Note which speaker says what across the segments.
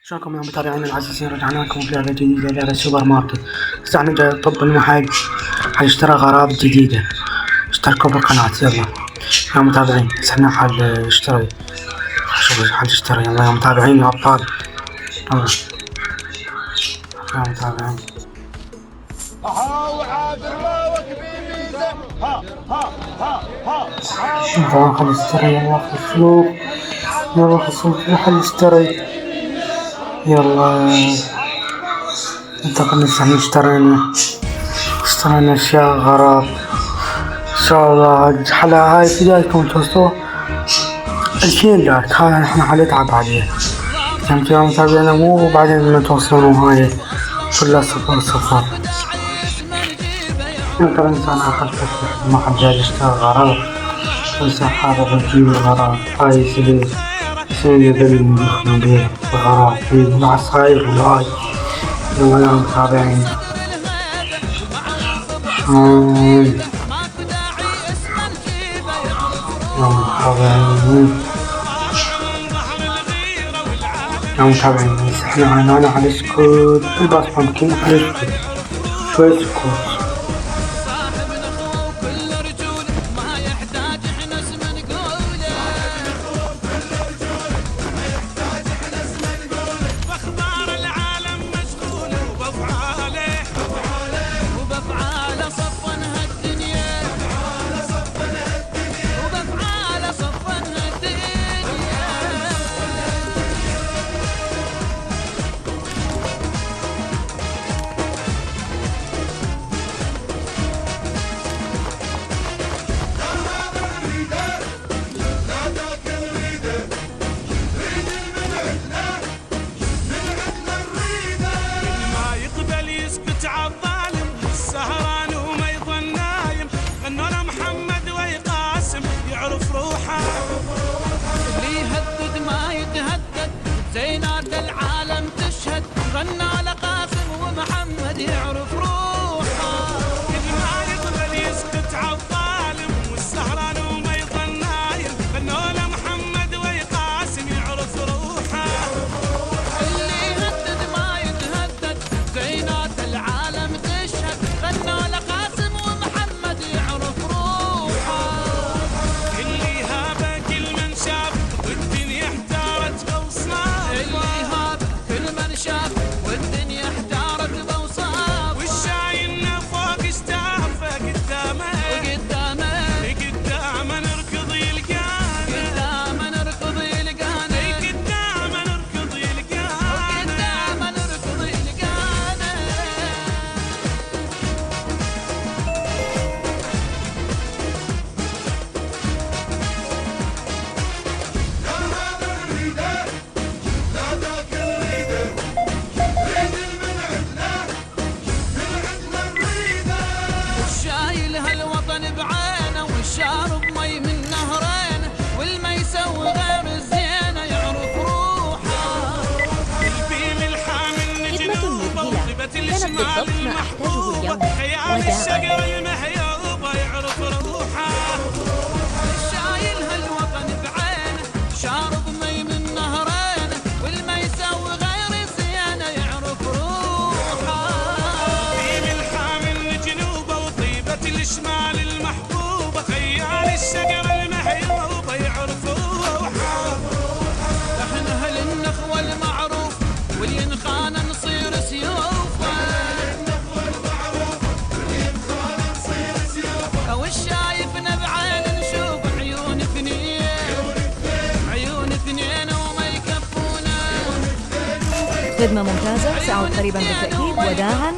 Speaker 1: شلونكم يا متابعينا العزيزين؟ رجعنا لكم بلعبة جديدة، لعبة سوبر ماركت. بس احنا جاي نطب المحل حنشتري أغراض جديدة. اشتركوا بالقناة يلا يا متابعين. بس احنا حنشتري، شوفوا حنشتري يلا يا متابعين يا أبطال. يلا يا متابعين. يلا خلي نشتري، يلا خلي السوق، يلا خلي السوق خلي نشتري يلا. انتقلنا اشترينا اشياء غراض ان شاء الله. هاي بدايتكم توصلوا 2000 لايك، هاي احنا حنتعب عليه. فهمتوا يا متابعينا؟ مو بعدين لما توصلون هاي كلها صفر صفر. انت الانسان اخر فترة ما حد جاي يشتري غراض، انسان حابب يجيب غراض. هاي سيدي ذل مخنا بيه غراض في العصاير والهاي. يلا يا متابعين يا متابعين بس احنا انا على سكوت الباص ممكن على سكوت شوي سكوت.
Speaker 2: زينات العالم تشهد، غنى على قاسم ومحمد يعرف روحه. كل ما يقبل يسكت عالظالم، والسهران وما يظن نايم، غنوا له محمد وقاسم يعرف روحه. اللي يهدد ما يتهدد، زينات العالم تشهد، غنى على قاسم ومحمد يعرف روحه. اللي هابه كل من شاف والدنيا احتارت بوصاف، والدنيا احتارت بوصاف، والشايلنا فوق اشتافه قدامه نركض يلقانا، قدامه نركض يلقانا. شارب مي من نهرين، والما يسوي غير الزينة يعرف روحه. البيم الحامل نجنوبه وطيبة الشمال المحبوبة، خيال الشقر المهيوبة يعرف روحه. الشايل هالوطن بعينه، شارب مي من نهرين، والما يسوي غير الزينة يعرف روحه. البيم الحامل نجنوبه وطيبة الشمال المحبوبة، خيال الشقر المهيوبة يعرف روحه. احنا اهل النخوة المعروف، واللي ينخان نصير سيوفه. والشايفنا بعين نشوف عيون اثنين وما يكفونا.
Speaker 3: خدمة ممتازة تعود قريبا بالتأكيد. وداعا.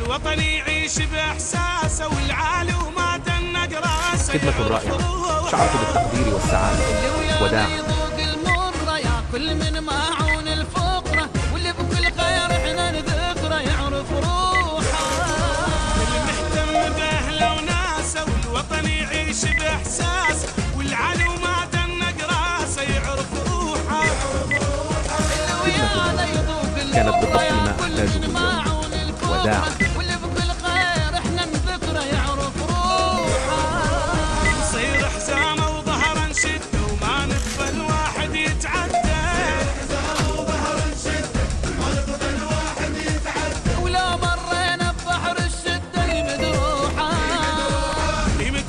Speaker 2: الوطن يعيش باحساسه، والعالي وما تنق راسه.
Speaker 4: خدمة رائعة، شعرت بالتقدير والسعادة. وداعا.
Speaker 2: ياكل من معون الفقرة، واللي بكل خير احنا نذكره يعرف روحه. المهتم باهله وناسه
Speaker 4: وداعا.
Speaker 2: واللي بكل خير احنا نذكره يعرف روحه. نصير حزامه وظهره نشد وما نقبل واحد يتعدى. ولو مرينا ببحر الشده يمد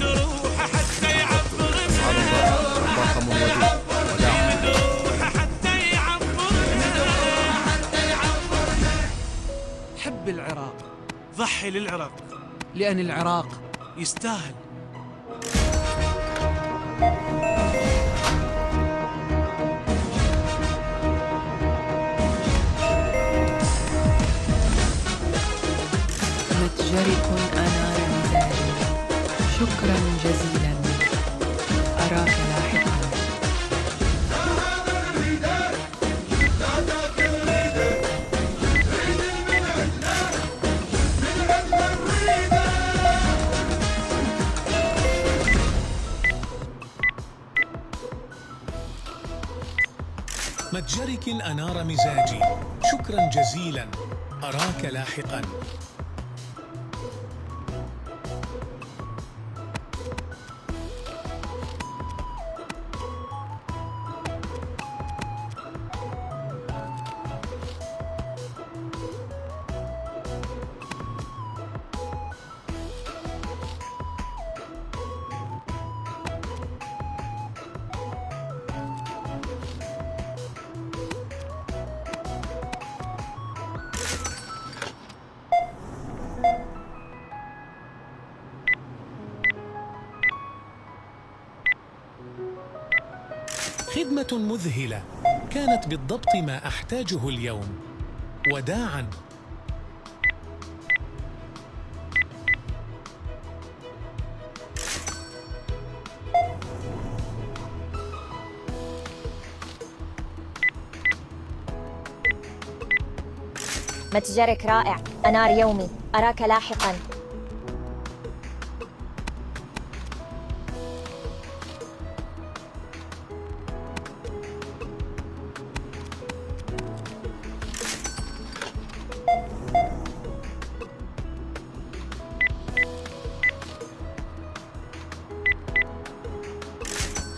Speaker 2: روحه حتى يعبر
Speaker 4: طاقم ودود
Speaker 2: حب العراق، ضحي للعراق، لأن العراق يستاهل.
Speaker 5: متجرك أنار مزاجي، شكرا جزيلا، أراك لاحقا.
Speaker 6: متجرك أنار مزاجي، شكرا جزيلا، أراك لاحقا. خدمة مذهلة، كانت بالضبط ما أحتاجه اليوم. وداعاً.
Speaker 7: متجرك رائع، أنار يومي، أراك لاحقاً.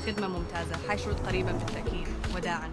Speaker 5: خدمة ممتازة، حيشرد قريبا بالتأكيد. وداعا.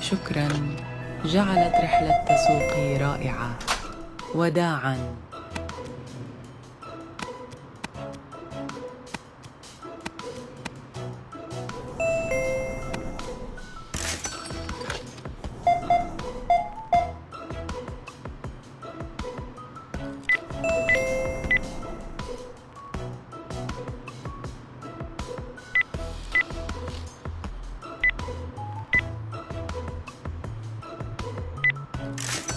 Speaker 8: شكرا، جعلت رحلة تسوقي رائعة. وداعا.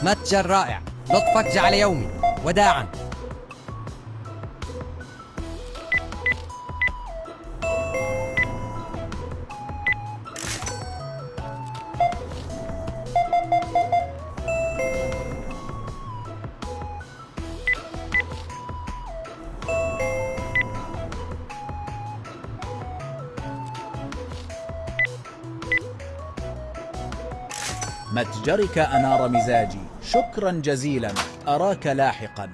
Speaker 9: متجر رائع، لطفك جعل يومي. وداعا.
Speaker 4: متجرك أنار مزاجي، شكرا جزيلا، أراك لاحقا.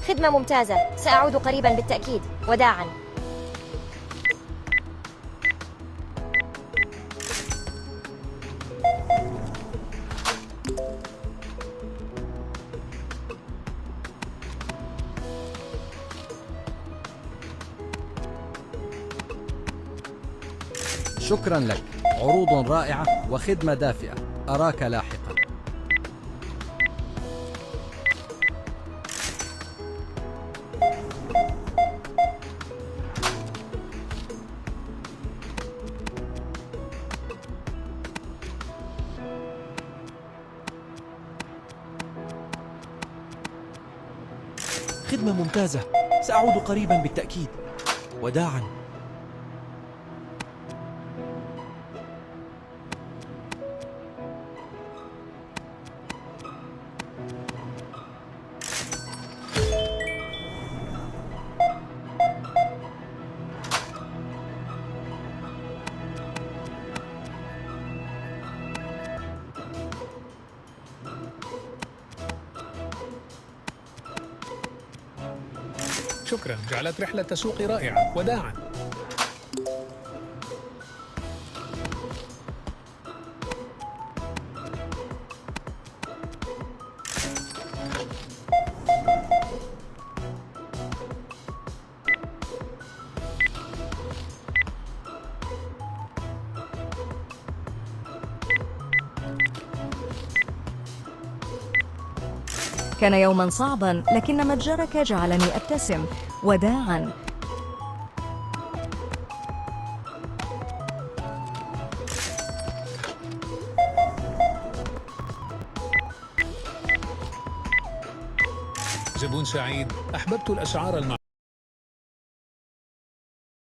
Speaker 7: خدمة ممتازة، سأعود قريبا بالتأكيد. وداعا.
Speaker 9: شكرا لك، عروض رائعة وخدمة دافئة. أراك لاحقا.
Speaker 10: خدمة ممتازة، سأعود قريبا بالتأكيد. وداعا.
Speaker 6: شكرا، جعلت رحلة تسوقي رائعة. وداعا.
Speaker 3: كان يوما صعبا، لكن متجرك جعلني أبتسم. وداعا.
Speaker 6: زبون سعيد، أحببت الأسعار